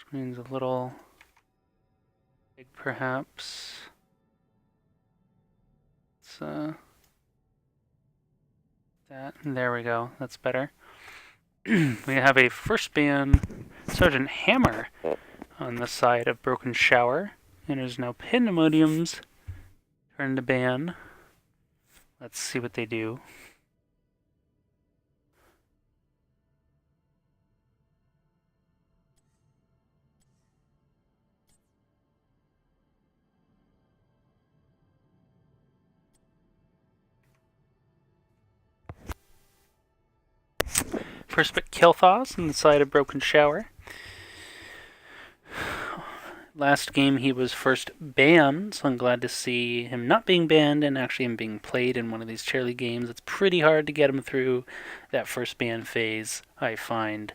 Screen's a little big, perhaps. It's that. There we go. That's better. We have a first ban Sergeant Hammer on the side of Broken Shower. And there's now Pandamonium's turn to ban. Let's see what they do. First pick Kel'Thas on the side of Broken Shower. Last game he was first banned, so I'm glad to see him not being banned and actually him being played in one of these ChairLeague games. It's pretty hard to get him through that first ban phase, I find.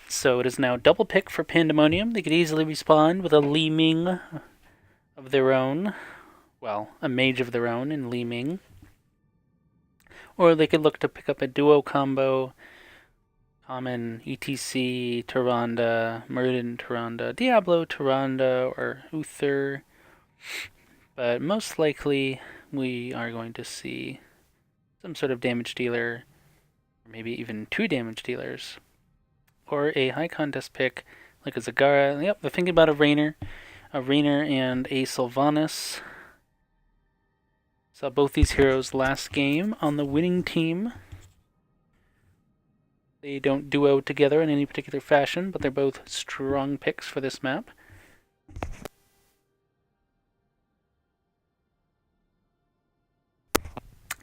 So it is now double pick for Pandamonium. They could easily respond with a Li Ming of their own. Well, a mage of their own in Li Ming. Or they could look to pick up a duo combo. Common, ETC, Tyrande, Murden, Tyrande, Diablo, Tyrande, or Uther. But most likely we are going to see some sort of damage dealer, or maybe even 2 damage dealers. Or a high contest pick like a Zagara. Yep, they're thinking about a Raynor and a Sylvanas. Saw both these heroes last game on the winning team. They don't duo together in any particular fashion, but they're both strong picks for this map.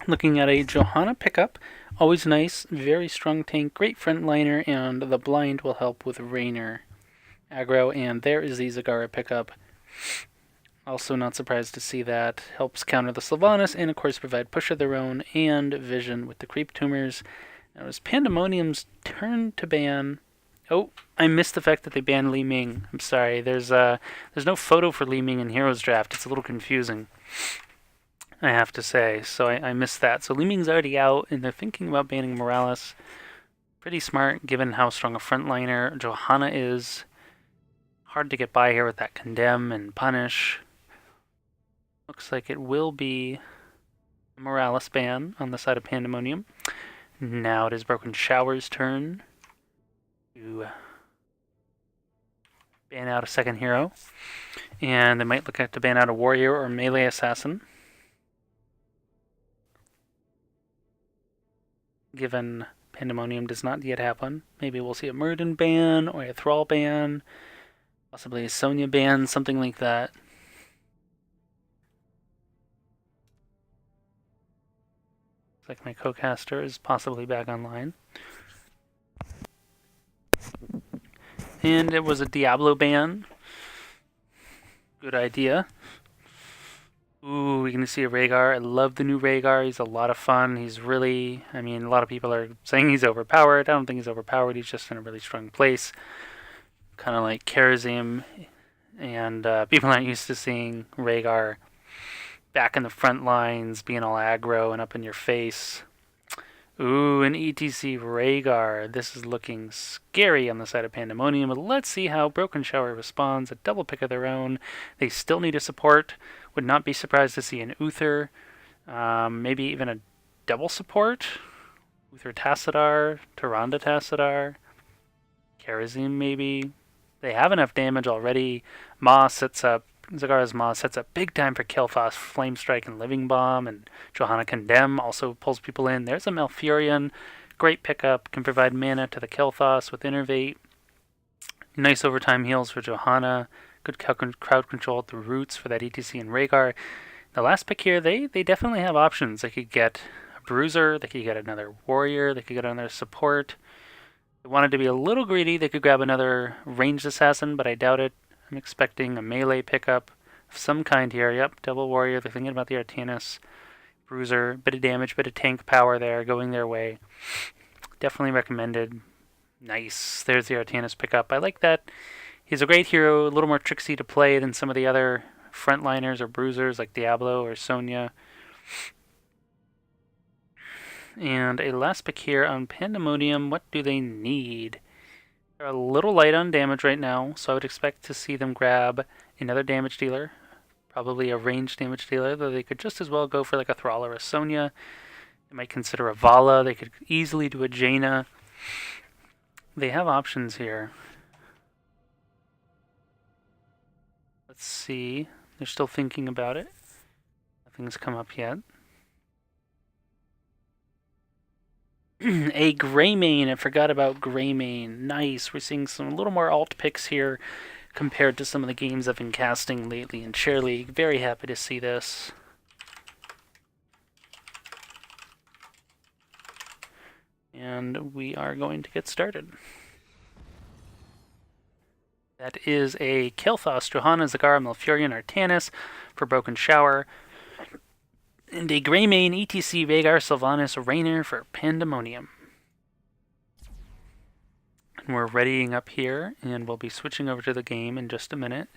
Looking at a Johanna pickup, always nice, very strong tank, great frontliner, and the blind will help with Raynor aggro, and there is the Zagara pickup. Also not surprised to see that. Helps counter the Sylvanas, and of course provide push of their own and vision with the creep tumors. Now it was Pandamonium's turn to ban. Oh, I missed the fact that they banned Li Ming. I'm sorry. There's no photo for Li Ming in Heroes Draft. It's a little confusing, I have to say. So I missed that. So Li Ming's already out, and they're thinking about banning Morales. Pretty smart, given how strong a frontliner Johanna is. Hard to get by here with that Condemn and Punish. Looks like it will be a Morales ban on the side of Pandamonium. Now it is Broken Shower's turn to ban out a second hero. And they might look at to ban out a warrior or melee assassin. Given Pandamonium does not yet have one. Maybe we'll see a Murden ban or a Thrall ban. Possibly a Sonya ban, something like that. Like my co-caster is possibly back online. And it was a Diablo ban. Good idea. Ooh, we're going to see a Rhaegar. I love the new Rhaegar. He's a lot of fun. He's really, a lot of people are saying he's overpowered. I don't think he's overpowered. He's just in a really strong place. Kind of like Kharazim. And people aren't used to seeing Rhaegar back in the front lines, being all aggro and up in your face. Ooh, an ETC Rhaegar. This is looking scary on the side of Pandamonium, but let's see how Broken Shower responds. A double pick of their own. They still need a support. Would not be surprised to see an Uther. Maybe even a double support. Uther Tassadar, Tyrande Tassadar, Kharazim maybe. They have enough damage already. Zagara's Maw sets up big time for Kel'Thas, Flame Strike and Living Bomb, and Johanna Condemn also pulls people in. There's a Malfurion, great pickup, can provide mana to the Kel'Thas with Innervate. Nice overtime heals for Johanna, good crowd control at the roots for that ETC and Rhaegar. The last pick here, they definitely have options. They could get a Bruiser, they could get another Warrior, they could get another support. If they wanted to be a little greedy, they could grab another ranged assassin, but I doubt it. I'm expecting a melee pickup of some kind here. Yep, Devil Warrior. They're thinking about the Artanis. Bruiser. Bit of damage, bit of tank power there going their way. Definitely recommended. Nice. There's the Artanis pickup. I like that. He's a great hero. A little more tricksy to play than some of the other frontliners or bruisers like Diablo or Sonya. And a last pick here on Pandamonium. What do they need? They're a little light on damage right now, so I would expect to see them grab another damage dealer. Probably a ranged damage dealer, though they could just as well go for like a Thrall or a Sonya. They might consider a Vala. They could easily do a Jaina. They have options here. Let's see. They're still thinking about it. Nothing's come up yet. A Greymane. I forgot about Greymane. Nice. We're seeing some a little more alt picks here compared to some of the games I've been casting lately in ChairLeague. Very happy to see this. And we are going to get started. That is a Kael'thas, Johanna, Zagara, Malfurion, Artanis for Broken Shower. And a Greymane, ETC, Vhagar, Sylvanas, Raynor for Pandamonium. And we're readying up here, and we'll be switching over to the game in just a minute.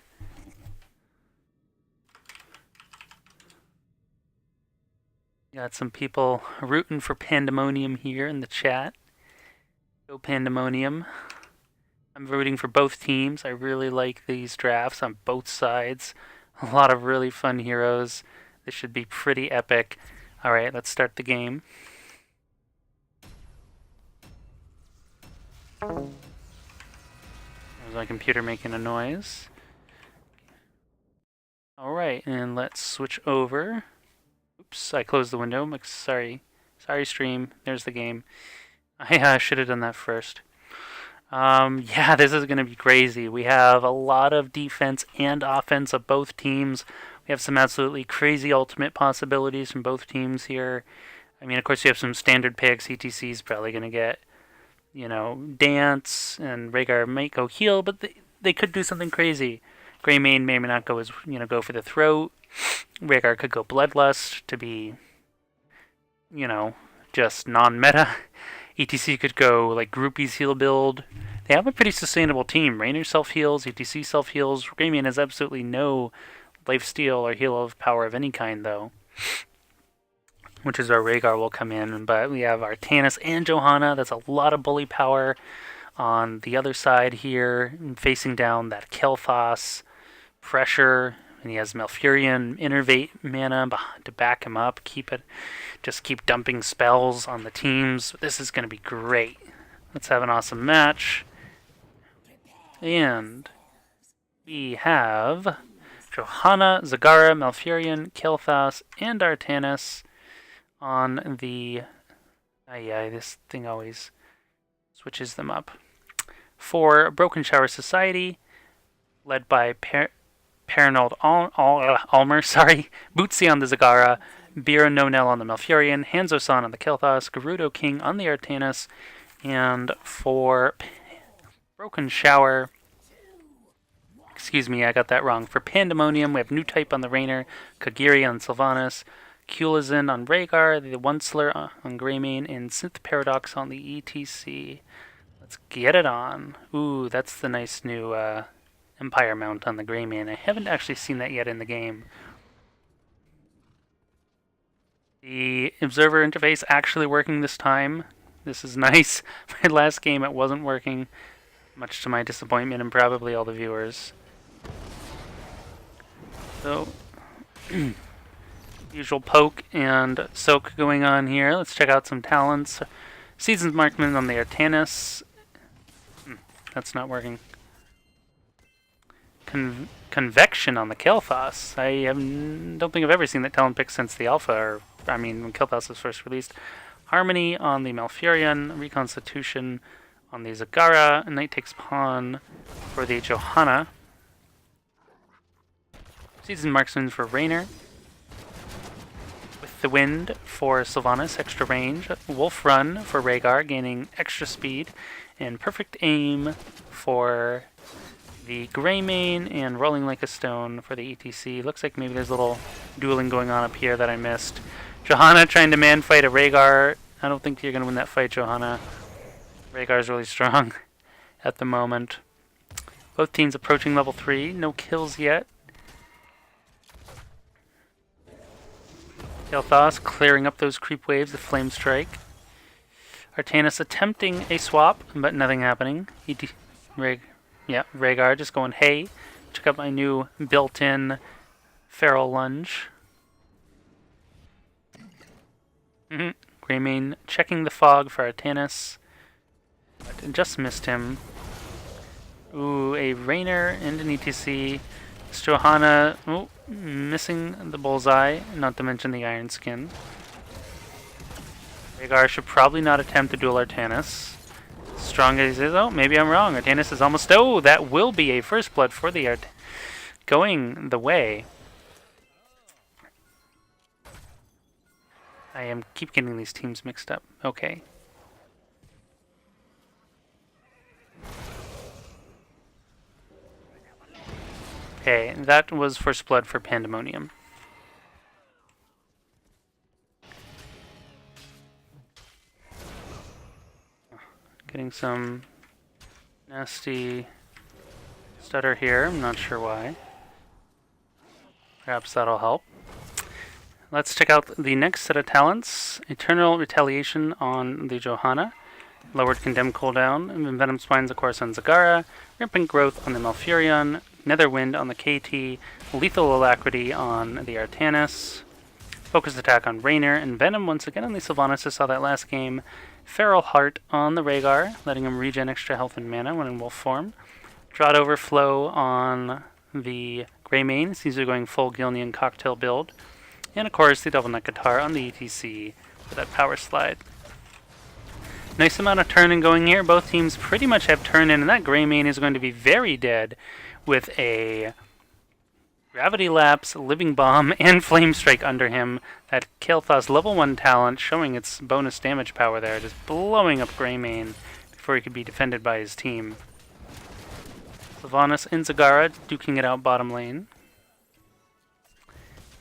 Got some people rooting for Pandamonium here in the chat. Go Pandamonium. I'm rooting for both teams. I really like these drafts on both sides. A lot of really fun heroes. This should be pretty epic. Alright, let's start the game. There's my computer making a noise. Alright, and let's switch over. Oops, I closed the window. Sorry. Sorry, stream. There's the game. I should have done that first. Yeah, this is going to be crazy. We have a lot of defense and offense of both teams. We have some absolutely crazy ultimate possibilities from both teams here. I mean, of course, you have some standard picks. ETC's probably going to get, you know, Dance, and Rhaegar might go heal, but they could do something crazy. Greymane may or may not go go for the throat. Rhaegar could go Bloodlust to be, just non-meta. ETC could go like Groupies heal build. They have a pretty sustainable team. Raynor self-heals, ETC self-heals. Greymane has absolutely no lifesteal or heal of power of any kind, though. Which is where Rhaegar will come in. But we have Artanis and Johanna. That's a lot of bully power on the other side here. Facing down that Kael'thas pressure. And he has Malfurion, Innervate mana to back him up. Just keep dumping spells on the teams. This is going to be great. Let's have an awesome match. And we have Johanna, Zagara, Malfurion, Kael'thas, and Artanis on the... this thing always switches them up. For Broken Shower Society, led by Paranold Almer, Bootsy on the Zagara, Bira No-Nell on the Malfurion, Hanzo-san on the Kael'thas, Gerudo King on the Artanis, and for Broken Shower, excuse me, I got that wrong. For Pandamonium, we have New Type on the Raynor, Kagiri on Sylvanas, Kulizin on Rhaegar, the Onceler on Greymane, and Synth Paradox on the ETC. Let's get it on. Ooh, that's the nice new Empire mount on the Greymane. I haven't actually seen that yet in the game. The observer interface actually working this time. This is nice. My last game it wasn't working, much to my disappointment and probably all the viewers. So, usual poke and soak going on here. Let's check out some talents. Season's Marksman on the Artanis. That's not working. Convection on the Kael'thas. Don't think I've ever seen that talent pick since the alpha, when Kael'thas was first released. Harmony on the Malfurion, Reconstitution on the Zagara, Knight Takes Pawn for the Johanna. Season Marksman for Raynor. With the Wind for Sylvanas, extra range. Wolf Run for Rhaegar, gaining extra speed. And Perfect Aim for the Greymane, and Rolling Like a Stone for the ETC. Looks like maybe there's a little dueling going on up here that I missed. Johanna trying to man fight a Rhaegar. I don't think you're going to win that fight, Johanna. Rhaegar's really strong at the moment. Both teams approaching level 3. No kills yet. Kael'thas clearing up those creep waves, the Flame Strike. Artanis attempting a swap, but nothing happening. Rhaegar just going, hey, check out my new built-in feral lunge. Greymane checking the fog for Artanis, but just missed him. Ooh, a Rainer and an ETC. This Johanna, missing the bullseye, not to mention the Iron Skin. Rhaegar should probably not attempt to duel Artanis. Strong as he is, oh, maybe I'm wrong. Artanis is almost, oh, that will be a first blood for the going the way. I keep getting these teams mixed up. Okay. Okay, that was first blood for Pandamonium. Getting some nasty stutter here. I'm not sure why. Perhaps that'll help. Let's check out the next set of talents. Eternal Retaliation on the Johanna. Lowered Condemn cooldown. And Venom Spines, of course, on Zagara. Rampant Growth on the Malfurion. Netherwind on the KT. Lethal Alacrity on the Artanis. Focused Attack on Raynor. And Venom once again on the Sylvanas. I saw that last game. Feral Heart on the Rhaegar, letting him regen extra health and mana when in wolf form. Drought Overflow on the Greymane. These are going full Gilnean cocktail build. And of course, the Double Neck Guitar on the ETC for that power slide. Nice amount of turn-in going here. Both teams pretty much have turn-in, and that Greymane is going to be very dead with a Gravity Lapse, Living Bomb, and Flame Strike under him. That Kael'thas level 1 talent showing its bonus damage power there, just blowing up Greymane before he could be defended by his team. Sylvanas and Zagara duking it out bottom lane.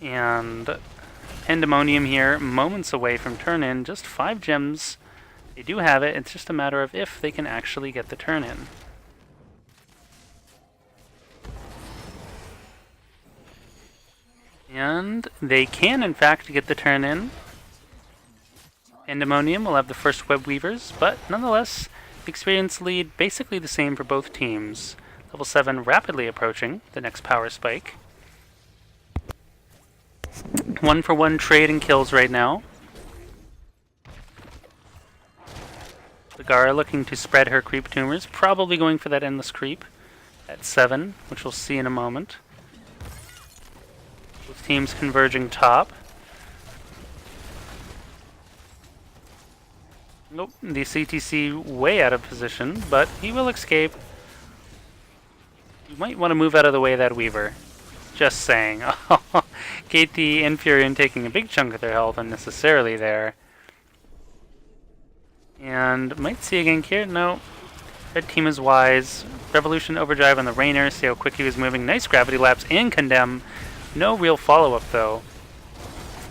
And Pandamonium here, moments away from turn-in, just 5 gems. They do have it, it's just a matter of if they can actually get the turn-in. And they can, in fact, get the turn-in. Pandamonium will have the first web weavers, but nonetheless, the experience lead basically the same for both teams. Level 7 rapidly approaching the next power spike. 1-for-1 trade and kills right now. Zagara looking to spread her creep tumors, probably going for that endless creep at 7, which we'll see in a moment. Both teams converging top. Nope, the CTC way out of position, but he will escape. You might want to move out of the way of that Weaver. Just saying. KT and Furion taking a big chunk of their health unnecessarily there. And might see a gank here. No. Red team is wise. Revolution Overdrive on the Raynor. See how quick he was moving. Nice Gravity Lapse and Condemn. No real follow-up though.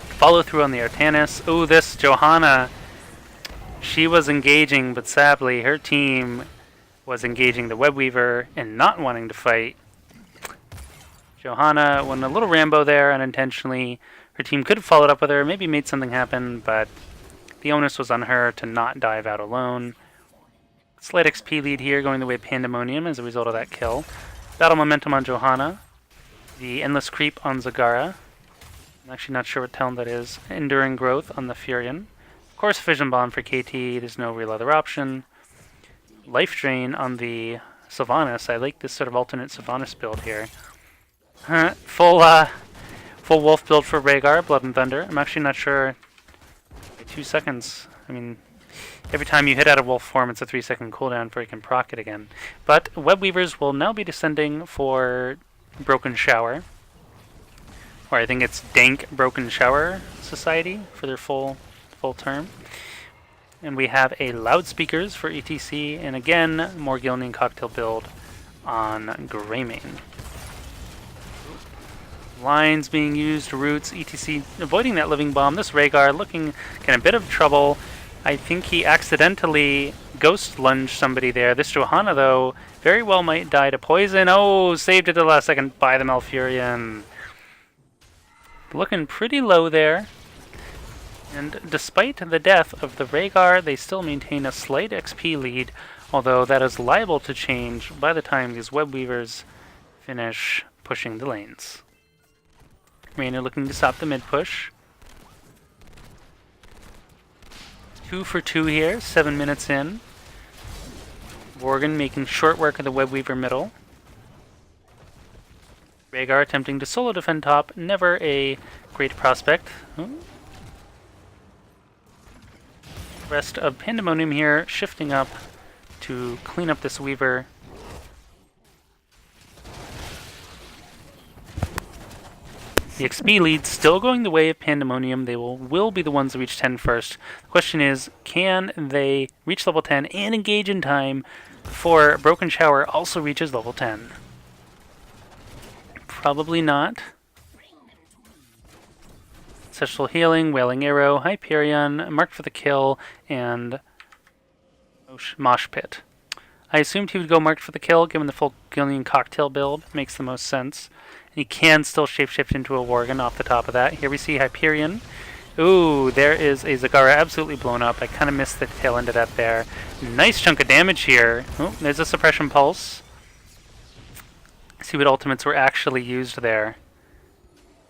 Follow through on the Artanis. Ooh, this Johanna. She was engaging, but sadly her team was engaging the Web Weaver and not wanting to fight. Johanna went a little Rambo there unintentionally. Her team could have followed up with her, maybe made something happen, but the onus was on her to not dive out alone. Slight XP lead here going the way of Pandamonium as a result of that kill. Battle momentum on Johanna. The Endless Creep on Zagara. I'm actually not sure what talent that is. Enduring Growth on the Furion. Of course, Fission Bomb for KT. There's no real other option. Life Drain on the Sylvanas. I like this sort of alternate Sylvanas build here. Full wolf build for Rhaegar, Blood and Thunder. I'm actually not sure. 2 seconds. I mean, every time you hit out of wolf form, it's a 3-second cooldown before you can proc it again. But Web Weavers will now be descending for Broken Shower. Or I think it's Dank Broken Shower Society for their full term. And we have a Loudspeakers for ETC, and again, more Gilnean Cocktail build on Greymane. Lines being used, roots, ETC avoiding that Living Bomb. This Rhaegar looking in a bit of trouble. I think he accidentally Ghost Lunged somebody there. This Johanna, though, very well might die to poison. Oh, saved it at the last second by the Malfurion. Looking pretty low there. And despite the death of the Rhaegar, they still maintain a slight XP lead, although that is liable to change by the time these web weavers finish pushing the lanes. Reyna looking to stop the mid push. 2 for 2 here, 7 minutes in. Worgen making short work of the web weaver middle. Rhaegar attempting to solo defend top, never a great prospect. Rest of Pandamonium here, shifting up to clean up this weaver. The XP lead still going the way of Pandamonium. They will be the ones to reach 10 first. The question is, can they reach level 10 and engage in time before Broken Shower also reaches level 10? Probably not. Ancestral Healing, Wailing Arrow, Hyperion, Marked for the Kill, and Mosh Pit. I assumed he would go Marked for the Kill, given the full Gillian Cocktail build. Makes the most sense. And he can still shapeshift into a Worgen off the top of that. Here we see Hyperion. Ooh, there is a Zagara absolutely blown up. I kind of missed the tail end of that there. Nice chunk of damage here. Oh, there's a Suppression Pulse. See what ultimates were actually used there.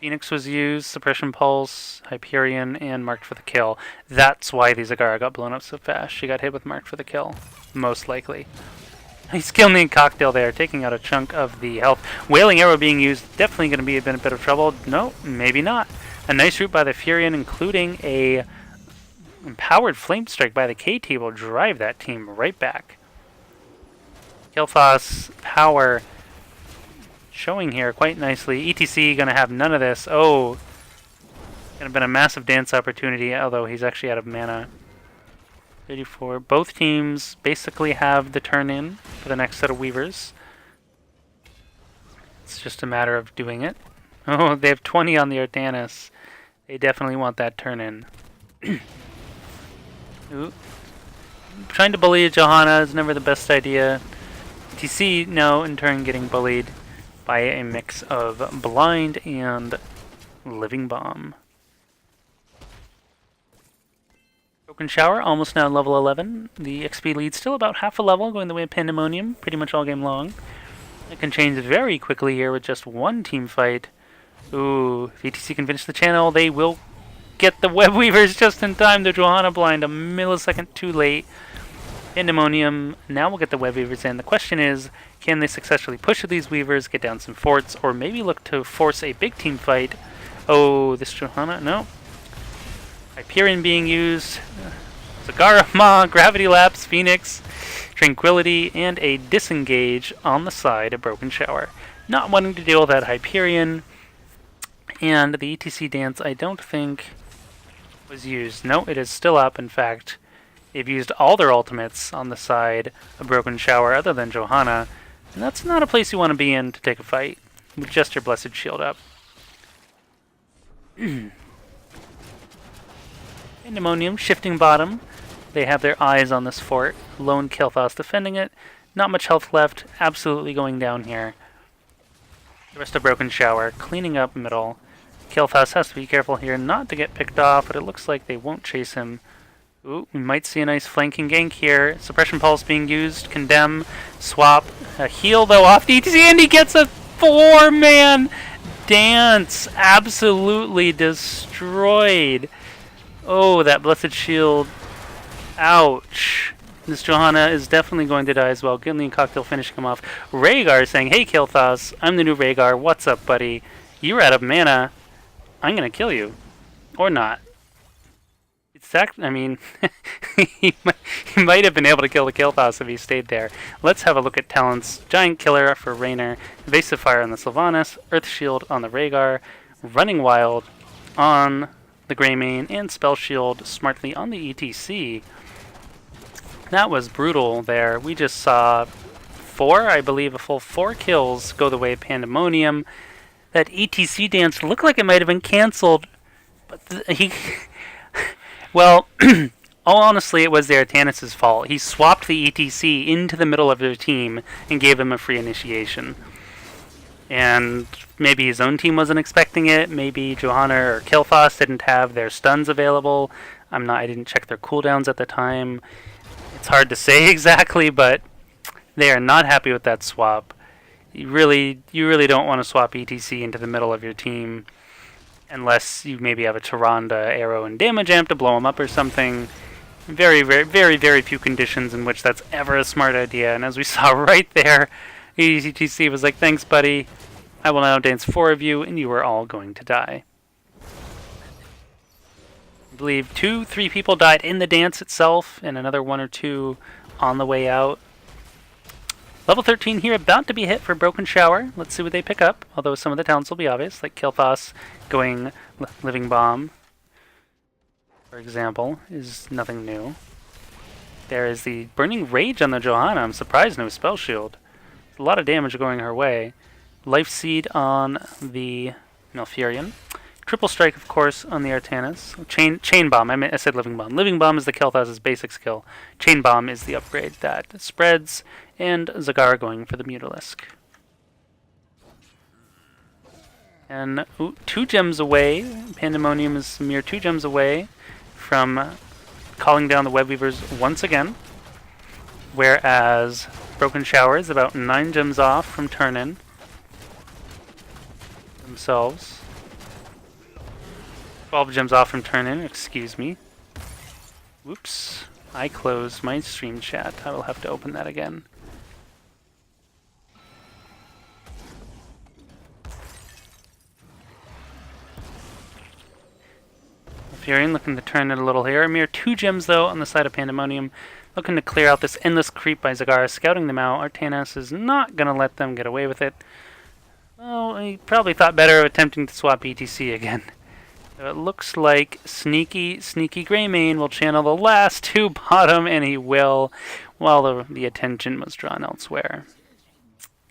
Phoenix was used, Suppression Pulse, Hyperion, and Marked for the Kill. That's why the Zagara got blown up so fast. She got hit with Marked for the Kill, most likely. He's killing the Cocktail there, taking out a chunk of the health. Wailing Arrow being used, definitely going to be in a bit of trouble. No, maybe not. A nice route by the Furion, including a empowered Flame Strike by the K-T will drive that team right back. Kael'thas power showing here quite nicely. ETC going to have none of this. Oh, going to have been a massive dance opportunity, although he's actually out of mana. 34. Both teams basically have the turn in for the next set of Weavers. It's just a matter of doing it. Oh, they have 20 on the Artanis. They definitely want that turn in. Ooh. Trying to bully Johanna is never the best idea. TC now in turn getting bullied by a mix of Blind and Living Bomb. Broken Shower, almost now level 11. The XP lead still about half a level, going the way of Pandemonium, pretty much all game long. It can change very quickly here with just one team fight. Ooh, if ETC can finish the channel, they will get the Web Weavers just in time. The Johanna blind a millisecond too late. Pandemonium now will get the Web Weavers in. The question is, can they successfully push these Weavers, get down some forts, or maybe look to force a big team fight? Oh, this Johanna, no. Hyperion being used, Zagara, Ma, Gravity Lapse, Phoenix, Tranquility, and a Disengage on the side of Broken Shower. Not wanting to deal with that Hyperion, and the ETC dance I don't think was used. No, it is still up. In fact, they've used all their ultimates on the side of Broken Shower other than Johanna, and that's not a place you want to be in to take a fight with just your Blessed Shield up. Pandemonium shifting bottom. They have their eyes on this fort. Lone Kael'thas defending it. Not much health left. Absolutely going down here. The rest of Broken Shower cleaning up middle. Kael'thas has to be careful here not to get picked off, but it looks like they won't chase him. Ooh, we might see a nice flanking gank here. Suppression Pulse being used. Condemn. Swap. A heal though off the ETC, and he gets a 4-man dance. Absolutely destroyed. Oh, that Blessed Shield. Ouch. This Johanna is definitely going to die as well. Gillian Cocktail finishing him off. Rhaegar saying, hey Kael'thas, I'm the new Rhaegar. What's up, buddy? You're out of mana. I'm going to kill you. Or not. It's I mean, he might have been able to kill the Kael'thas if he stayed there. Let's have a look at talents. Giant Killer for Raynor. Evasive Fire on the Sylvanas. Earth Shield on the Rhaegar. Running Wild on the Greymane, and Spell Shield smartly on the ETC. That was brutal there. We just saw I believe a full 4 kills go the way of Pandemonium. That ETC dance looked like it might have been cancelled, but well, all honestly, it was the Artanis' fault. He swapped the ETC into the middle of their team and gave them a free initiation. And maybe his own team wasn't expecting it. Maybe Johanna or Kilfoss didn't have their stuns available. I didn't check their cooldowns at the time. It's hard to say exactly, but they are not happy with that swap. You really don't want to swap ETC into the middle of your team unless you maybe have a Tyrande, Arrow, and Damage Amp to blow them up or something. Very, very, very, very few conditions in which that's ever a smart idea. And as we saw right there, ETC was like, thanks, buddy. I will now dance 4 of you, and you are all going to die. I believe 2-3 people died in the dance itself, and another 1 or 2 on the way out. Level 13 here, about to be hit for Broken Shower. Let's see what they pick up, although some of the talents will be obvious, like Kilfoss going Living Bomb, for example, is nothing new. There is the Burning Rage on the Johanna. I'm surprised no Spell Shield. There's a lot of damage going her way. Life Seed on the Malfurion. Triple Strike, of course, on the Artanis. Chain Bomb. I said Living Bomb. Living Bomb is the Kilfoss's basic skill. Chain Bomb is the upgrade that spreads. And Zagara going for the Mutalisk. And 2 gems away. Pandamonium is a mere 2 gems away from calling down the Web Weavers once again. Whereas Broken Shower is about 9 gems off from turn-in themselves. 12 gems off from turn-in, excuse me. Whoops. I closed my stream chat. I will have to open that again. Furion looking to turn it a little here. A mere 2 gems, though, on the side of Pandemonium. Looking to clear out this endless creep by Zagara, scouting them out. Artanis is not going to let them get away with it. Well, he probably thought better of attempting to swap ETC again. So it looks like sneaky Greymane will channel the last 2 bottom, and he will, while the attention was drawn elsewhere.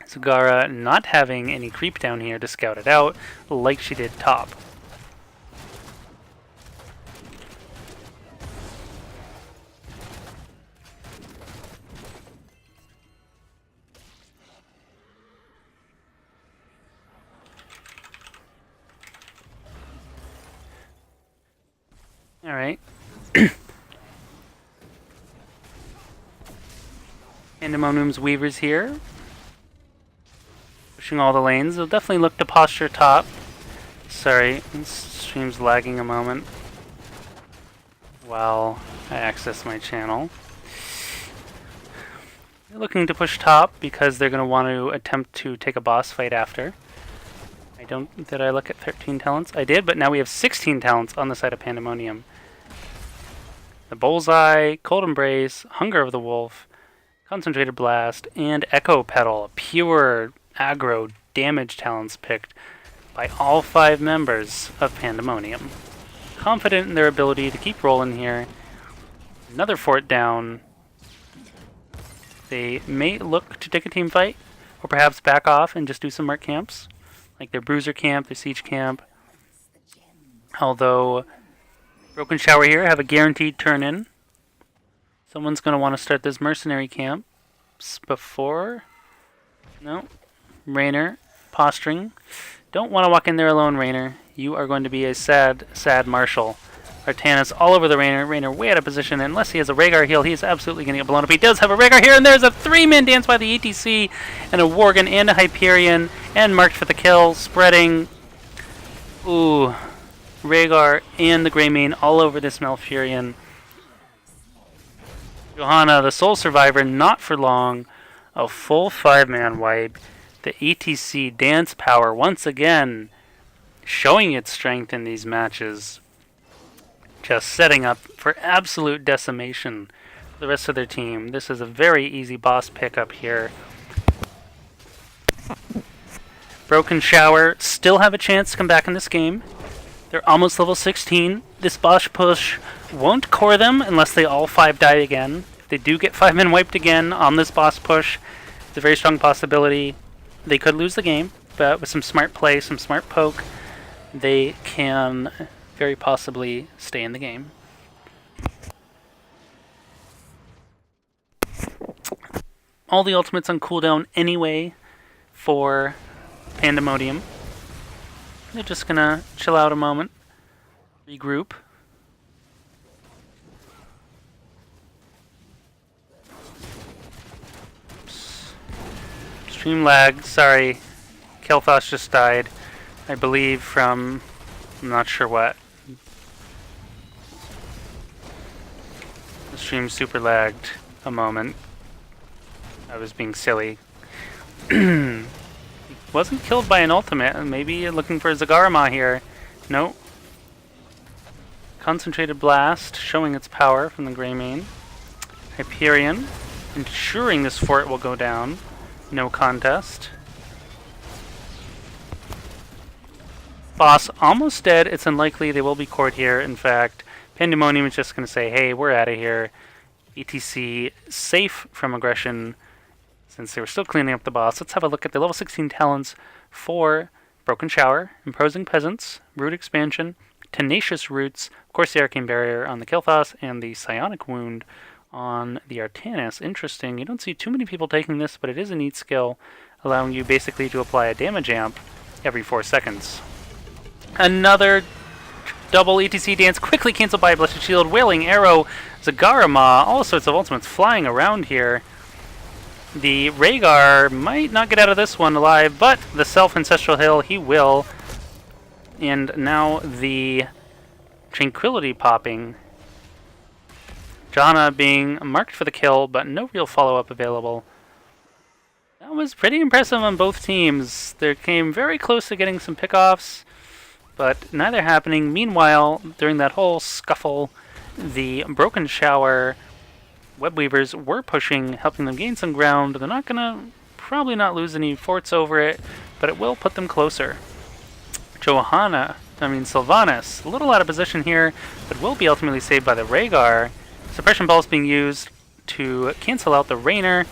Zagara not having any creep down here to scout it out, like she did top. Alright. Pandemonium's Weavers here. Pushing all the lanes. They'll definitely look to posture top. Sorry, this stream's lagging a moment while I access my channel. They're looking to push top because they're going to want to attempt to take a boss fight after. Did I look at 13 talents? I did, but now we have 16 talents on the side of Pandemonium. The Bullseye, Cold Embrace, Hunger of the Wolf, Concentrated Blast, and Echo Pedal, pure aggro damage talents picked by all 5 members of Pandemonium. Confident in their ability to keep rolling here. Another fort down. They may look to take a team fight, or perhaps back off and just do some mark camps, like their Bruiser camp, their Siege camp. Although Broken Shower here have a guaranteed turn-in. Someone's going to want to start this mercenary camps before. No. Raynor, posturing. Don't want to walk in there alone, Raynor. You are going to be a sad, sad marshal. Artanis all over the Raynor. Raynor way out of position. Unless he has a Rhaegar heal, he is absolutely going to get blown up. He does have a Rhaegar here, and there's a 3-man dance by the ETC, and a Worgen and a Hyperion, and marked for the kill, spreading. Ooh. Rhaegar and the Greymane all over this Malfurion. Johanna, the sole survivor, not for long. A full 5-man wipe. The ETC dance power once again showing its strength in these matches. Just setting up for absolute decimation for the rest of their team. This is a very easy boss pickup here. Broken Shower still have a chance to come back in this game. They're almost level 16. This boss push won't core them unless they all 5 die again. If they do get 5-man wiped again on this boss push, it's a very strong possibility they could lose the game, but with some smart play, some smart poke, they can very possibly stay in the game. All the ultimates on cooldown anyway for Pandamonium. They're just gonna chill out a moment, regroup. Oops. Stream lag, sorry. Kel'Thas just died, I believe from, I'm not sure what. The stream super lagged a moment. I was being silly. Wasn't killed by an ultimate. Maybe looking for Zagarma here. Nope. Concentrated Blast, showing its power from the Greymane. Hyperion, ensuring this fort will go down. No contest. Boss almost dead. It's unlikely they will be cored here. In fact, Pandamonium is just going to say, hey, we're out of here. ETC safe from aggression since they were still cleaning up the boss. Let's have a look at the level 16 talents for Broken Shower, Imposing Peasants, Root Expansion, Tenacious Roots, of course the Arcane Barrier on the Kel'Thas, and the Psionic Wound on the Artanis. Interesting. You don't see too many people taking this, but it is a neat skill, allowing you basically to apply a damage amp every 4 seconds. Another double ETC dance, quickly canceled by a Blessed Shield, Wailing Arrow, Zagarma, all sorts of ultimates flying around here. The Rhaegar might not get out of this one alive, but the Self-Ancestral Hill, he will. And now the Tranquility popping. Janna being marked for the kill, but no real follow-up available. That was pretty impressive on both teams. They came very close to getting some pickoffs, but neither happening. Meanwhile, during that whole scuffle, the Broken Shower Webweavers were pushing, helping them gain some ground. They're not gonna probably not lose any forts over it, but it will put them closer. Sylvanas, a little out of position here, but will be ultimately saved by the Rhaegar. Suppression Balls being used to cancel out the Rainer.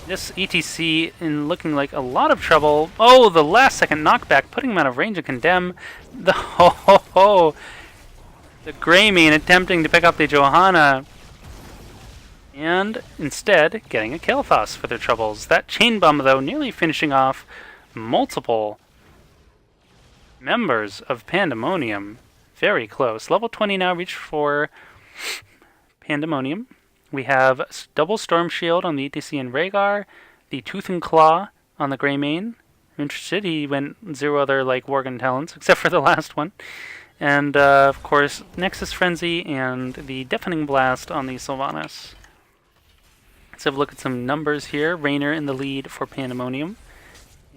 This ETC in looking like a lot of trouble. Oh, the last second knockback, putting him out of range of Condemn. The Greymane attempting to pick up the Johanna, and instead getting a Kel'Thas for their troubles. That chain bomb, though, nearly finishing off multiple members of Pandamonium. Very close. Level 20 now reached for Pandamonium. We have double Storm Shield on the ETC and Rhaegar, the Tooth and Claw on the Greymane. Interested, he went 0 other like Worgen talents, except for the last one. And of course, Nexus Frenzy and the Deafening Blast on the Sylvanas. Let's have a look at some numbers here. Rainer in the lead for Pandamonium,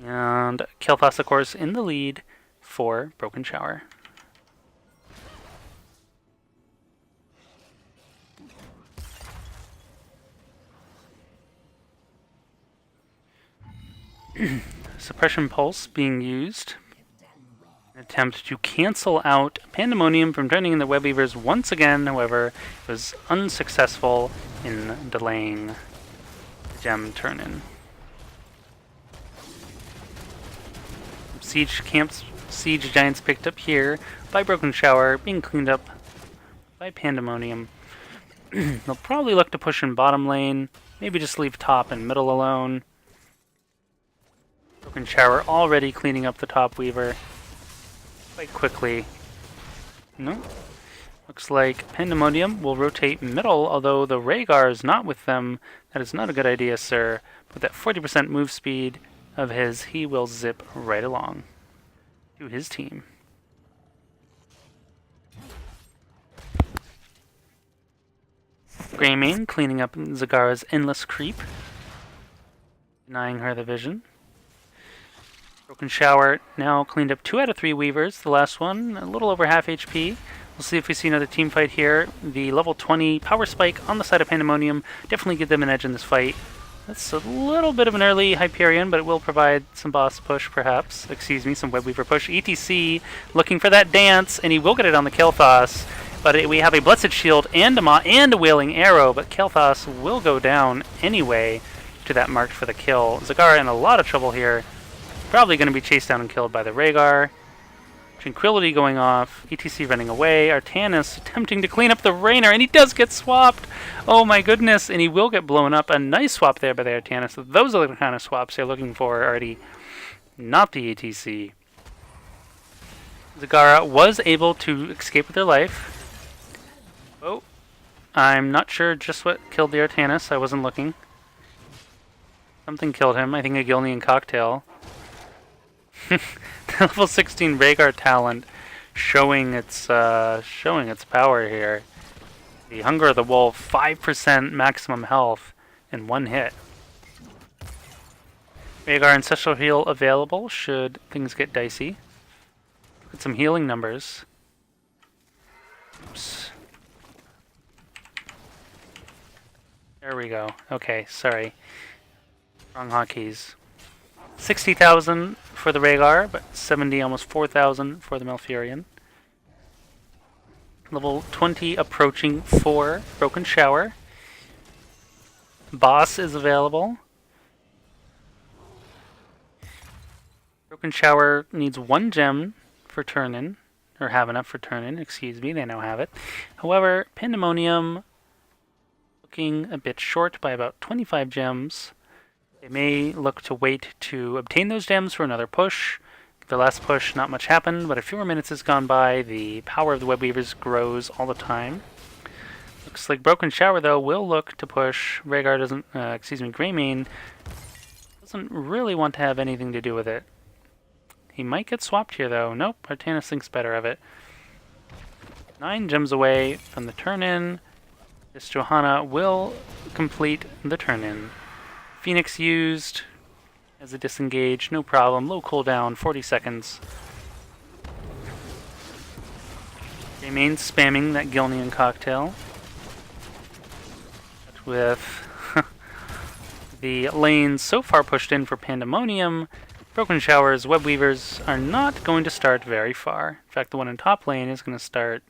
and Kel'Thas, of course, in the lead for Broken Shower. Suppression Pulse being used. An attempt to cancel out Pandamonium from turning in the Webweavers once again, however, it was unsuccessful in delaying the gem turn-in. Siege Giants picked up here by Broken Shower, being cleaned up by Pandamonium. They'll probably look to push in bottom lane, maybe just leave top and middle alone. Broken Shower already cleaning up the top Weaver quite quickly. No. Looks like Pandamonium will rotate middle, although the Rhaegar is not with them. That is not a good idea, sir. With that 40% move speed of his, he will zip right along to his team. Greymane cleaning up Zagara's endless creep, denying her the vision. Broken Shower now cleaned up 2 out of 3 Weavers. The last one, a little over half HP. We'll see if we see another team fight here. The level 20 Power Spike on the side of Pandamonium definitely give them an edge in this fight. That's a little bit of an early Hyperion, but it will provide some boss push, perhaps. Excuse me, some Webweaver push. ETC looking for that dance, and he will get it on the Kel'Thas. But we have a Blessed Shield and a Wailing Arrow, but Kel'Thas will go down anyway to that marked for the kill. Zagara in a lot of trouble here. Probably going to be chased down and killed by the Rhaegar. Tranquility going off. ETC running away. Artanis attempting to clean up the Rainer, and he does get swapped. Oh my goodness, and he will get blown up. A nice swap there by the Artanis. Those are the kind of swaps they're looking for, Artie. not the ATC. Zagara was able to escape with her life. Oh, I'm not sure just what killed the Artanis. I wasn't looking. Something killed him. I think a Gilnean cocktail. The level 16 Rhaegar talent showing its power here. The Hunger of the Wolf, 5% maximum health in one hit. Rhaegar Ancestral Heal available should things get dicey. Look at some healing numbers. Oops. There we go. Okay, sorry. Wrong hotkeys. 60,000 for the Rhaegar, but 70, almost 4,000 for the Malfurion. Level 20 approaching for Broken Shower. Boss is available. Broken Shower needs 1 gem for turn-in, or have enough for turn-in, excuse me, they now have it. However, Pandamonium looking a bit short by about 25 gems. They may look to wait to obtain those gems for another push. The last push, not much happened, but a few more minutes has gone by. The power of the Web Weavers grows all the time. Looks like Broken Shower, though, will look to push. Rhaegar doesn't, Greymane doesn't really want to have anything to do with it. He might get swapped here, though. Nope, Artanis thinks better of it. 9 gems away from the turn-in. This Johanna will complete the turn-in. Phoenix used as a disengage, no problem. Low cooldown, 40 seconds. Greymane spamming that Gilnean cocktail. But with the lanes so far pushed in for Pandamonium, Broken Shower's Web Weavers are not going to start very far. In fact, the one in top lane is going to start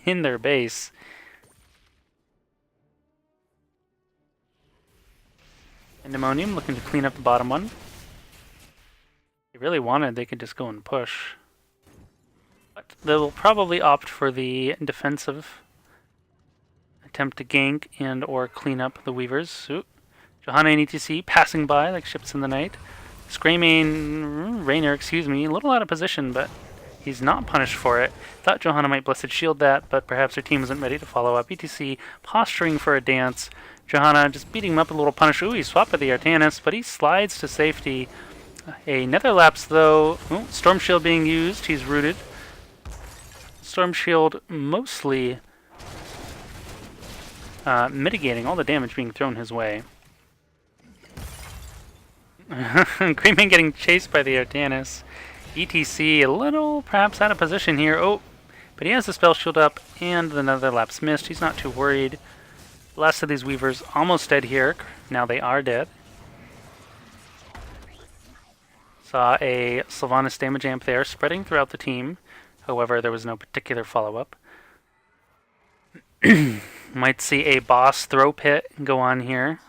in their base. Pandamonium looking to clean up the bottom one. If they really wanted, they could just go and push. But they'll probably opt for the defensive attempt to gank and or clean up the Weavers. Ooh. Johanna and ETC passing by like ships in the night. Raynor, a little out of position, but he's not punished for it. Thought Johanna might Blessed Shield that, but perhaps her team isn't ready to follow up. ETC posturing for a dance. Johanna just beating him up, a little punish. Ooh, he swapped with the Artanis, but he slides to safety. A Nether Lapse, though. Ooh, Storm Shield being used. He's rooted. Storm Shield mostly mitigating all the damage being thrown his way. Greymane getting chased by the Artanis. ETC a little perhaps out of position here. Oh, but he has the spell shield up and the Nether Lapse missed. He's not too worried. The last of these Weavers almost dead here. Now they are dead. Saw a Sylvanas damage amp there spreading throughout the team. However, there was no particular follow-up. Might see a boss throw pit go on here.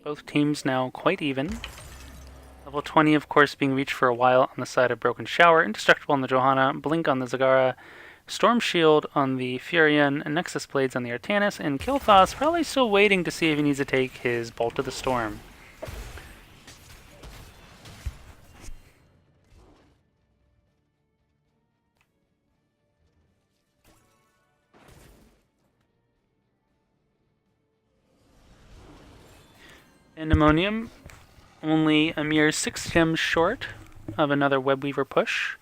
Both teams now quite even. Level 20, of course, being reached for a while on the side of Broken Shower. Indestructible on the Johanna. Blink on the Zagara. Storm Shield on the Furion. And Nexus Blades on the Artanis. And Kilthos probably still waiting to see if he needs to take his Bolt of the Storm. Pandamonium, only a mere 6 gems short of another Web Weaver push.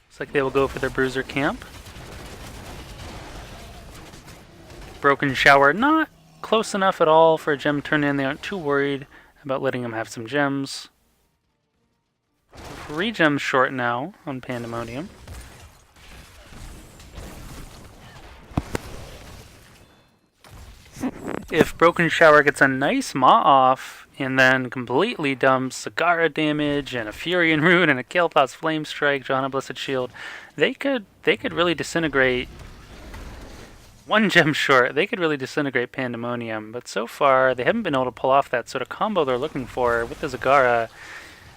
Looks like they will go for their Bruiser camp. Broken Shower, not close enough at all for a gem turn-in. They aren't too worried about letting him have some gems. 3 gems short now on Pandamonium. If Broken Shower gets a nice Maw off and then completely dumps Zagara damage and a Furion Rune and a Kael'thas Flame Strike, Johanna Blessed Shield, they could really disintegrate. 1 gem short, they could really disintegrate Pandamonium, but so far they haven't been able to pull off that sort of combo they're looking for with the Zagara.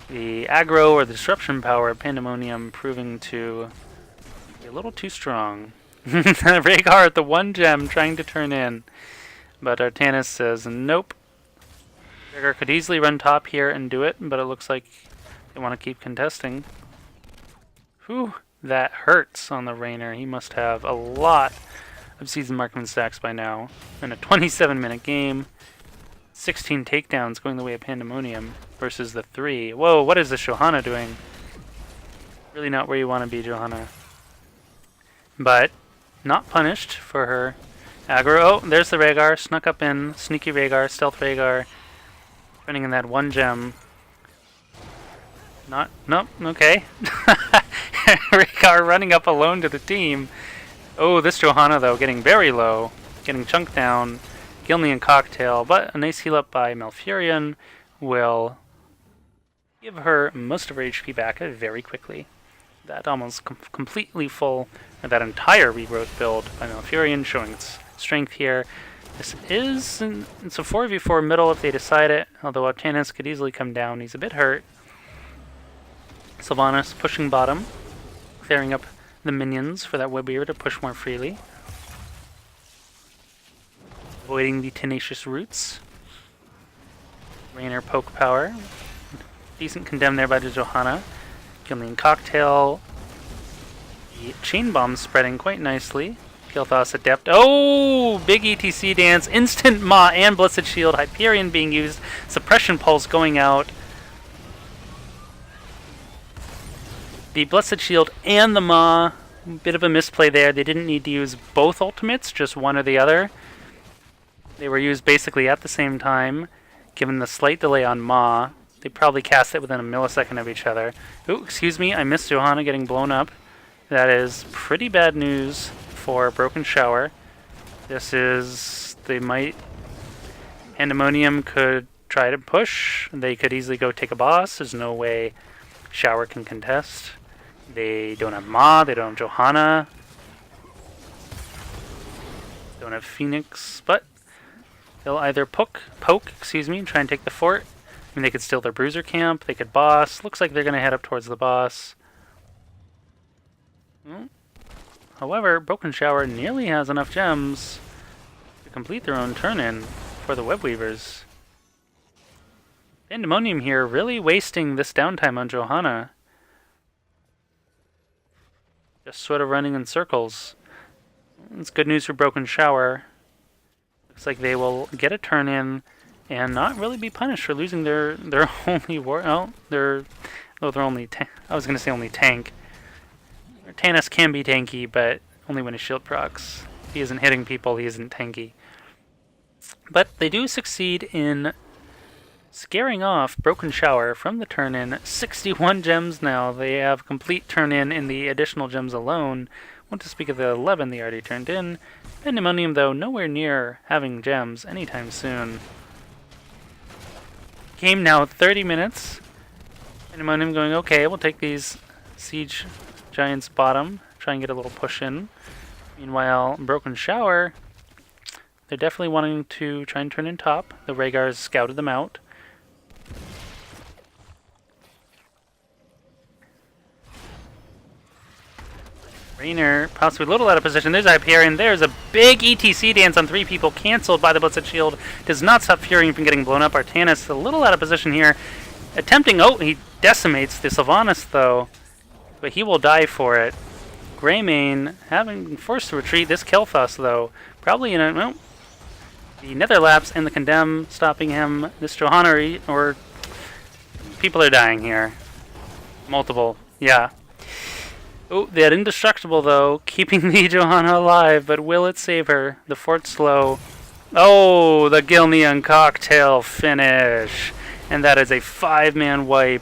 The aggro or the disruption power of Pandamonium proving to be a little too strong. Rhaegar at the 1 gem trying to turn in. But Artanis says nope. Rhaegar could easily run top here and do it, but it looks like they want to keep contesting. Whew, that hurts on the Rainer. He must have a lot of season marksman stacks by now. In a 27-minute game, 16 takedowns going the way of Pandamonium versus the 3. Whoa, what is this Johanna doing? Really not where you want to be, Johanna. But not punished for her aggro. Oh, there's the Rhaegar. Snuck up in. Sneaky Rhaegar. Stealth Rhaegar. Running in that 1 gem. Nope, okay. Rhaegar running up alone to the team. Oh, this Johanna, though, getting very low. Getting chunked down. Gilnean Cocktail, but a nice heal up by Malfurion will give her most of her HP back very quickly. That almost completely full, or that entire regrowth build by Malfurion, showing its strength here. This is, it's a 4v4 middle if they decide it, although Artanis could easily come down. He's a bit hurt. Sylvanas pushing bottom, clearing up the minions for that Webweaver to push more freely. Avoiding the tenacious roots. Rainer poke power. Decent condemn there by the Johanna. Gilnean Cocktail. The chain bomb spreading quite nicely. Kilthos adept. Oh! Big ETC dance. Instant Ma and Blessed Shield. Hyperion being used. Suppression pulse going out. The Blessed Shield and the Ma. Bit of a misplay there. They didn't need to use both ultimates, just one or the other. They were used basically at the same time. Given the slight delay on Ma, they probably cast it within a millisecond of each other. Ooh, excuse me, I missed Johanna getting blown up. That is pretty bad news for Broken Shower. This is... they might... Pandamonium could try to push. They could easily go take a boss. There's no way Shower can contest. They don't have Ma, they don't have Johanna. Don't have Phoenix, but... they'll either poke, and try and take the fort. I mean, they could steal their bruiser camp, they could boss. Looks like they're going to head up towards the boss. However, Broken Shower nearly has enough gems to complete their own turn-in for the Webweavers. Pandamonium here really wasting this downtime on Johanna. Just sort of running in circles. It's good news for Broken Shower. Looks like they will get a turn in and not really be punished for losing their only war. Oh, their only. I was going to say only tank. Artanis can be tanky, but only when his shield procs. If he isn't hitting people, he isn't tanky. But they do succeed in scaring off Broken Shower from the turn in. 61 gems now. They have complete turn in the additional gems alone. Want to speak of the 11 they already turned in. Pandemonium, though, nowhere near having gems anytime soon. Game now 30 minutes. Pandemonium going, okay, we'll take these Siege Giants bottom. Try and get a little push in. Meanwhile, Broken Shower, they're definitely wanting to try and turn in top. The Rhaegars scouted them out. Rainer, possibly a little out of position. There's Hyperion. There's a big ETC dance on 3 people, cancelled by the Blessed Shield. Does not stop Fury from getting blown up. Artanis a little out of position here. Attempting, oh, he decimates the Sylvanas, though. But he will die for it. Greymane having been forced to retreat. This Kel'Thas, though, probably in a, well, the Netherlaps and the Condemn stopping him. This Johanna, or people are dying here. Multiple, yeah. Oh, that Indestructible, though, keeping the Johanna alive, but will it save her? The fort's slow. Oh, the Gilnean Cocktail finish. And that is a 5-man wipe.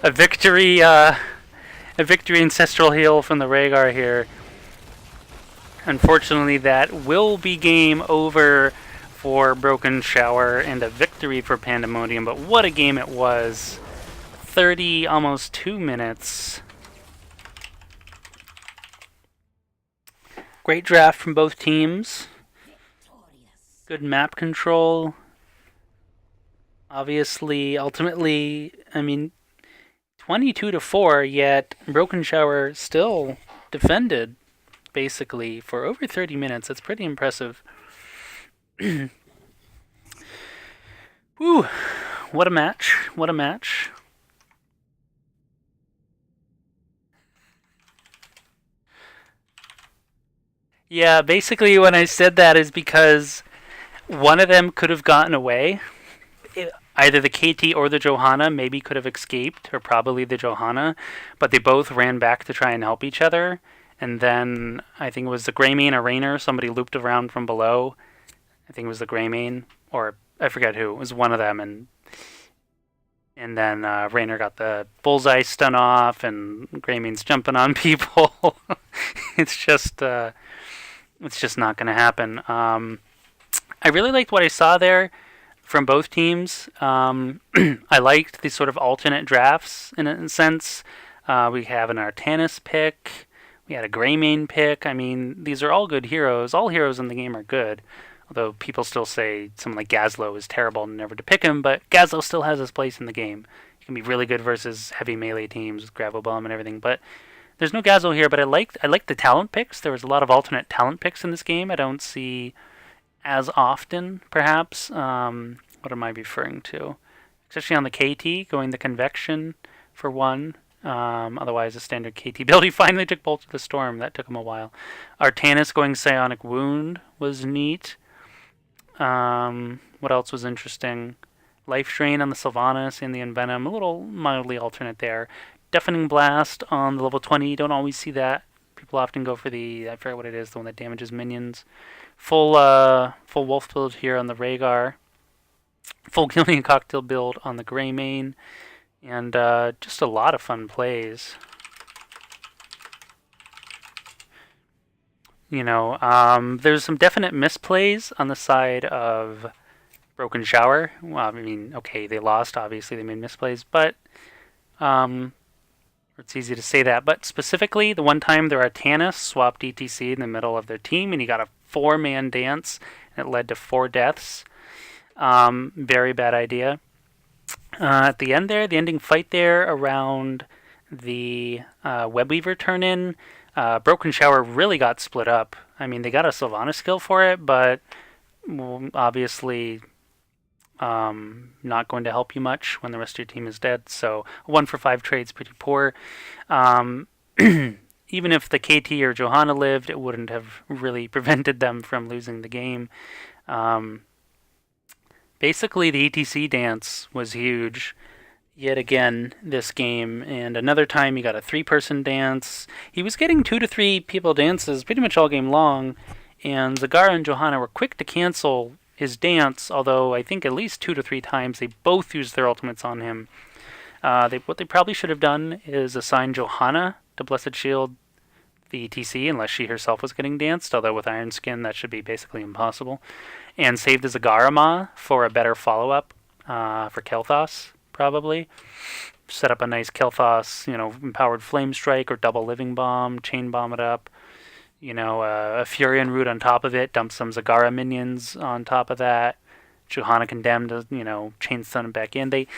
a victory ancestral heal from the Rhaegar here. Unfortunately, that will be game over for Broken Shower and a victory for Pandamonium, but what a game it was. 30, almost 2 minutes. Great draft from both teams. Good map control. Obviously, ultimately, I mean, 22-4, yet Broken Shower still defended, basically, for over 30 minutes. That's pretty impressive. Whew, what a match. What a match. Yeah, basically when I said that is because one of them could have gotten away. Either the KT or the Johanna maybe could have escaped, or probably the Johanna, but they both ran back to try and help each other. And then I think it was the Greymane or Rainer, somebody looped around from below. I think it was the Greymane, or I forget who. It was one of them, and then Rainer got the bullseye stun off, and Greymane's jumping on people. it's just not going to happen. I really liked what I saw there from both teams. I liked the sort of alternate drafts in a sense. We have an Artanis pick. We had a Greymane pick. I mean, these are all good heroes. All heroes in the game are good. Although people still say someone like Gazlowe is terrible and never to pick him, but Gazlowe still has his place in the game. He can be really good versus heavy melee teams with Gravel Bomb and everything. But there's no Gazlowe here. But I liked the talent picks. There was a lot of alternate talent picks in this game. I don't see as often, perhaps. What am I referring to? Especially on the KT, going the Convection for one. Otherwise, a standard KT build. He finally took Bolt of the Storm. That took him a while. Artanis going Psionic Wound was neat. What else was interesting? Life Drain on the Sylvanas and the Envenom. A little mildly alternate there. Deafening Blast on the level 20. You don't always see that. People often go for the, I forget what it is, the one that damages minions. Full Wolf build here on the Rhaegar. Full Gillian Cocktail build on the Greymane. And just a lot of fun plays. There's some definite misplays on the side of Broken Shower. Well, I mean, okay, they lost, obviously, they made misplays, but it's easy to say that. But specifically, the one time their Artanis swapped ETC in the middle of their team, and he got a 4-man dance, and it led to 4 deaths. Very bad idea. At the end there, the ending fight there around the Webweaver turn-in, Broken Shower really got split up. I mean, they got a Sylvanas skill for it, but obviously not going to help you much when the rest of your team is dead. So 1 for 5 trade's pretty poor. Even if the KT or Johanna lived, it wouldn't have really prevented them from losing the game. Basically, the ETC dance was huge yet again this game, and another time he got a 3-person dance. He was getting 2 to 3 people dances pretty much all game long, and Zagara and Johanna were quick to cancel his dance, although I think at least 2 to 3 times they both used their ultimates on him. What they probably should have done is assign Johanna to Blessed Shield the ETC, unless she herself was getting danced, although with Iron Skin that should be basically impossible, and save the Zagara for a better follow-up for Kel'Thas, probably. Set up a nice Kel'Thas, empowered Flame Strike or double Living Bomb, Chain Bomb it up, a Furion Root on top of it, dump some Zagara minions on top of that, Johanna Condemned, Chain Stun back in. The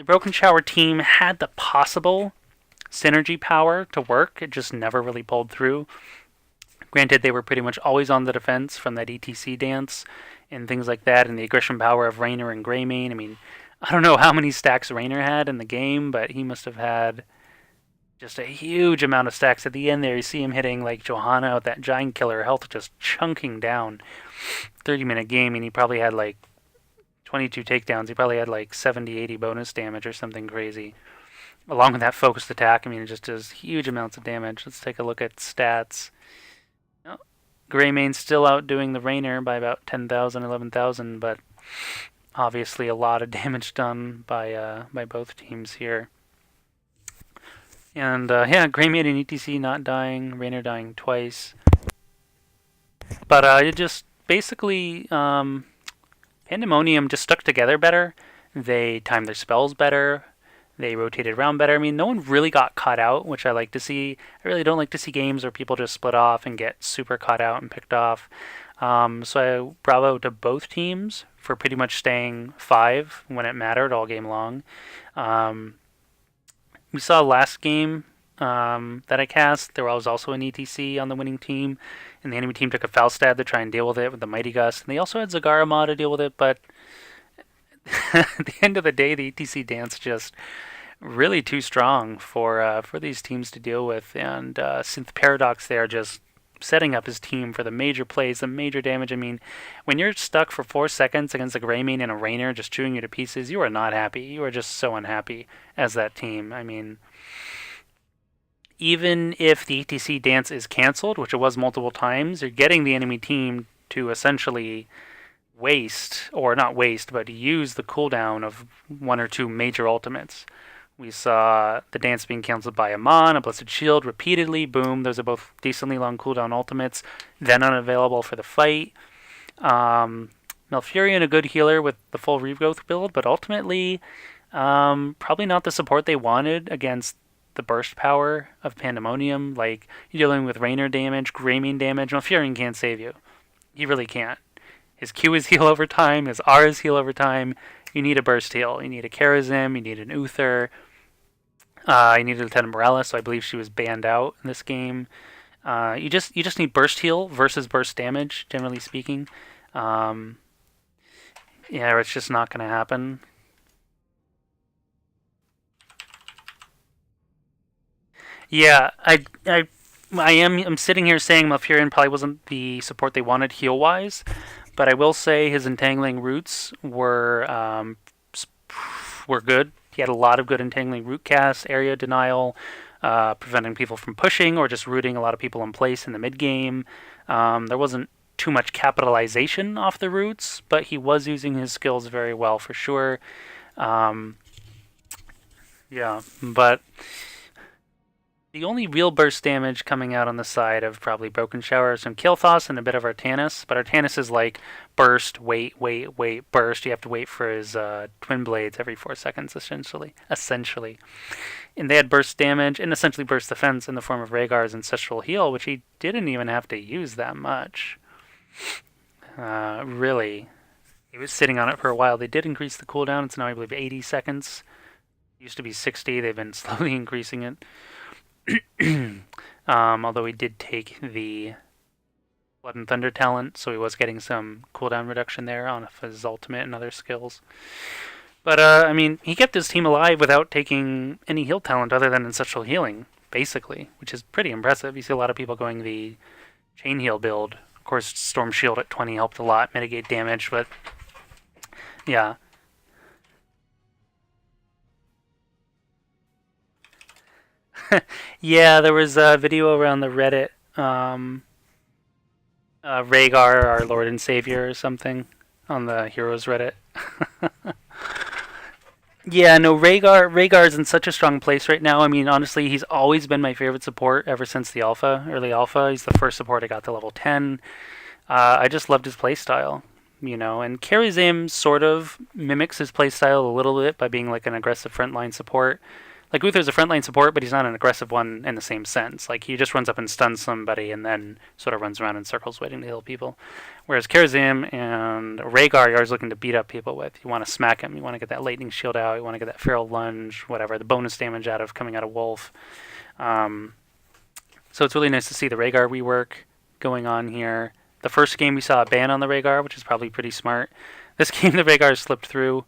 Broken Shower team had the possible synergy power to work, it just never really pulled through. Granted, they were pretty much always on the defense from that ETC dance and things like that, and the aggression power of Rainer and Greymane. I mean, I don't know how many stacks Rainer had in the game, but he must have had just a huge amount of stacks. At the end there, you see him hitting like Johanna with that Giant Killer health just chunking down. 30-minute game, and he probably had like 22 takedowns. He probably had like 70, 80 bonus damage or something crazy. Along with that focused attack, I mean, it just does huge amounts of damage. Let's take a look at stats. Greymane's still outdoing the Rainer by about 10,000, 11,000, but obviously a lot of damage done by both teams here. And Greymane and ETC not dying, Rainer dying twice. But it just basically Pandamonium just stuck together better. They timed their spells better. They rotated around better. I mean, no one really got caught out, which I like to see. I really don't like to see games where people just split off and get super caught out and picked off. So bravo to both teams for pretty much staying 5 when it mattered all game long. We saw last game that I cast. There was also an ETC on the winning team, and the enemy team took a Falstad to try and deal with it with the Mighty Gust. And they also had Zagarama to deal with it, but at the end of the day, the ETC Dance just really too strong for these teams to deal with. And Synth Paradox there just setting up his team for the major plays, the major damage. I mean, when you're stuck for 4 seconds against a Greymane and a Rainer just chewing you to pieces, you are not happy. You are just so unhappy as that team. I mean, even if the ETC dance is cancelled, which it was multiple times, you're getting the enemy team to essentially waste, or not waste, but use the cooldown of 1 or 2 major ultimates. We saw the dance being cancelled by Amon, a Blessed Shield repeatedly. Boom, those are both decently long cooldown ultimates, then unavailable for the fight. Malfurion, a good healer with the full Regrowth build, but ultimately probably not the support they wanted against the burst power of Pandamonium. Like, you're dealing with Rainer damage, Greymane damage. Malfurion can't save you. He really can't. His Q is heal over time, his R is heal over time. You need a burst heal. You need a Charism, you need an Uther. I needed Lieutenant Morales, so I believe she was banned out in this game. You just need burst heal versus burst damage, generally speaking. Yeah, it's just not going to happen. Yeah, I'm sitting here saying Malfurion probably wasn't the support they wanted heal wise, but I will say his entangling roots were good. He had a lot of good entangling root casts, area denial, preventing people from pushing or just rooting a lot of people in place in the mid game. There wasn't too much capitalization off the roots, but he was using his skills very well for sure. Yeah, but the only real burst damage coming out on the side of probably Broken Shower is some Kael'thas and a bit of Artanis, but Artanis is like burst, wait, burst. You have to wait for his Twin Blades every 4 seconds, essentially. And they had burst damage and essentially burst defense in the form of Rhaegar's Ancestral Heal, which he didn't even have to use that much. Really. He was sitting on it for a while. They did increase the cooldown. It's now, I believe, 80 seconds. It used to be 60. They've been slowly increasing it. Although he did take the Blood and Thunder talent, so he was getting some cooldown reduction there on his ultimate and other skills. But, I mean, he kept his team alive without taking any heal talent other than Ancestral Healing, basically, which is pretty impressive. You see a lot of people going the Chain Heal build. Of course, Storm Shield at 20 helped a lot mitigate damage, but yeah. Yeah, there was a video around the Reddit, Rhaegar, our Lord and Savior, or something, on the Heroes Reddit. Yeah, no, Rhaegar's in such a strong place right now. I mean, honestly, he's always been my favorite support ever since the early alpha. He's the first support I got to level 10. I just loved his playstyle, and Karazim sort of mimics his playstyle a little bit by being like an aggressive frontline support. Like, Uther's a frontline support, but he's not an aggressive one in the same sense. Like, he just runs up and stuns somebody and then sort of runs around in circles waiting to heal people. Whereas Karazim and Rhaegar, you're always looking to beat up people with. You want to smack him. You want to get that lightning shield out. You want to get that feral lunge, whatever, the bonus damage coming out of Wolf. So it's really nice to see the Rhaegar rework going on here. The first game we saw a ban on the Rhaegar, which is probably pretty smart. This game, the Rhaegar slipped through.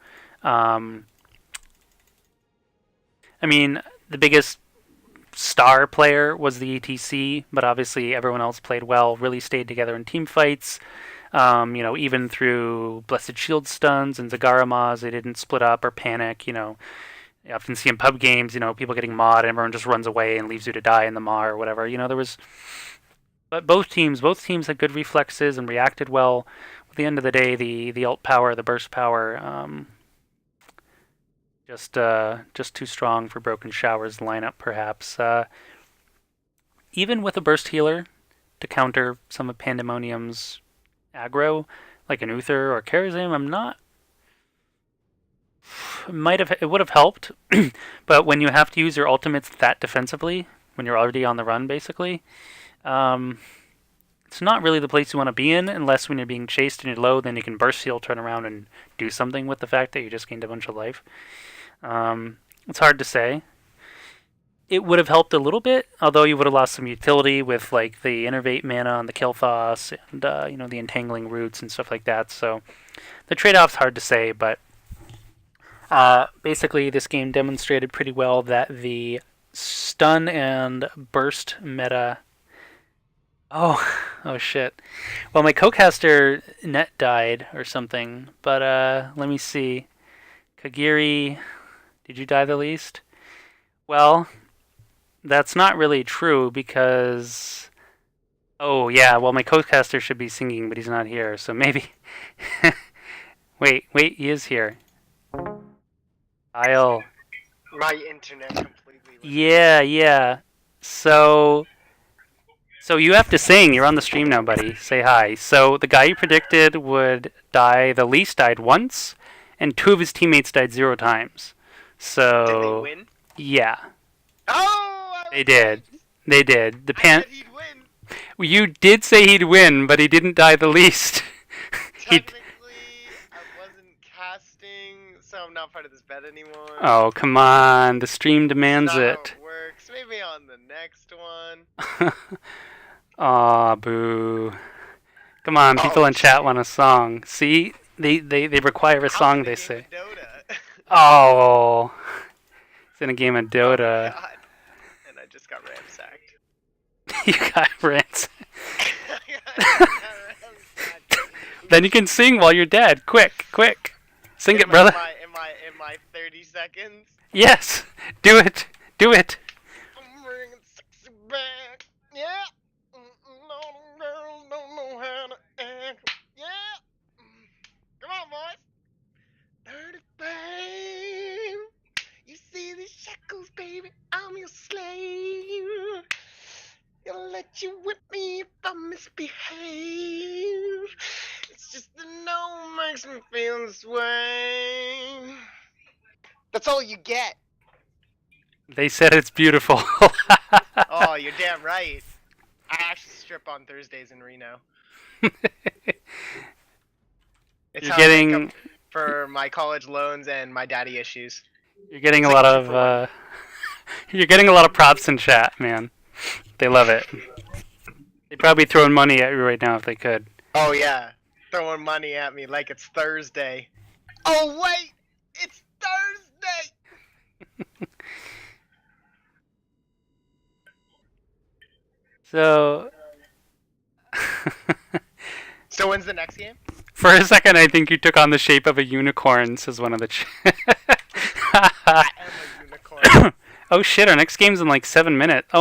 I mean, the biggest star player was the ETC, but obviously everyone else played well, really stayed together in team fights. Even through Blessed Shield stuns and Zagaramas, they didn't split up or panic. You often see in pub games, people getting mauled and everyone just runs away and leaves you to die in the maw or whatever. But both teams had good reflexes and reacted well. At the end of the day, the ult power, the burst power, just too strong for Broken Shower's lineup, perhaps. Even with a burst healer to counter some of Pandemonium's aggro, like an Uther or Karazim, it would have helped, but when you have to use your ultimates that defensively, when you're already on the run, basically, it's not really the place you want to be in, unless when you're being chased and you're low, then you can burst heal, turn around, and do something with the fact that you just gained a bunch of life. It's hard to say. it would have helped a little bit, although you would have lost some utility with like the innervate mana on the Kilthos and the entangling roots and stuff like that. So the trade-off's hard to say, but basically this game demonstrated pretty well that the stun and burst meta. Oh shit. Well, my co-caster net died or something, but let me see. Kagiri, did you die the least? Well, that's not really true because. Oh yeah, well my co-caster should be singing, but he's not here, so maybe. wait, he is here. Kyle. My internet completely. Yeah. So you have to sing. You're on the stream now, buddy. Say hi. So the guy you predicted would die the least died once, and 2 of his teammates died 0 times. So. Did they win? Yeah. Oh! They did. They did. I said he'd win. You did say he'd win, but he didn't die the least. Technically, I wasn't casting, so I'm not part of this bet anymore. Oh, come on. The stream demands That's not it. how it works. Maybe on the next one. Aw, boo. Come on, people in chat want a song. See? They require a song, they say. Dota. Oh. It's in a game of Dota. Oh my God. And I just got ransacked. You got ransacked. Then you can sing while you're dead. Quick. Sing it, brother. In my 30 seconds? Yes. Do it. I'm bringing sexy back. Yeah. No, girls don't know how to act. Yeah. Come on, boys. Dirty babe. You see these shackles, baby. I'm your slave. Gonna let you whip me if I misbehave. It's just the no makes me feel this way. That's all you get. They said it's beautiful. Oh, you're damn right. I actually strip on Thursdays in Reno. It's You're how I make getting up for my college loans and my daddy issues. You're getting a lot of you're getting a lot of props in chat, man. They love it. They'd probably throwing money at you right now if they could. Oh yeah, throwing money at me like it's Thursday. Oh wait, it's Thursday. So So when's the next game? for a second, I think you took on the shape of a unicorn, says one of the I am a unicorn. Oh shit, our next game's in like 7 minutes. Oh.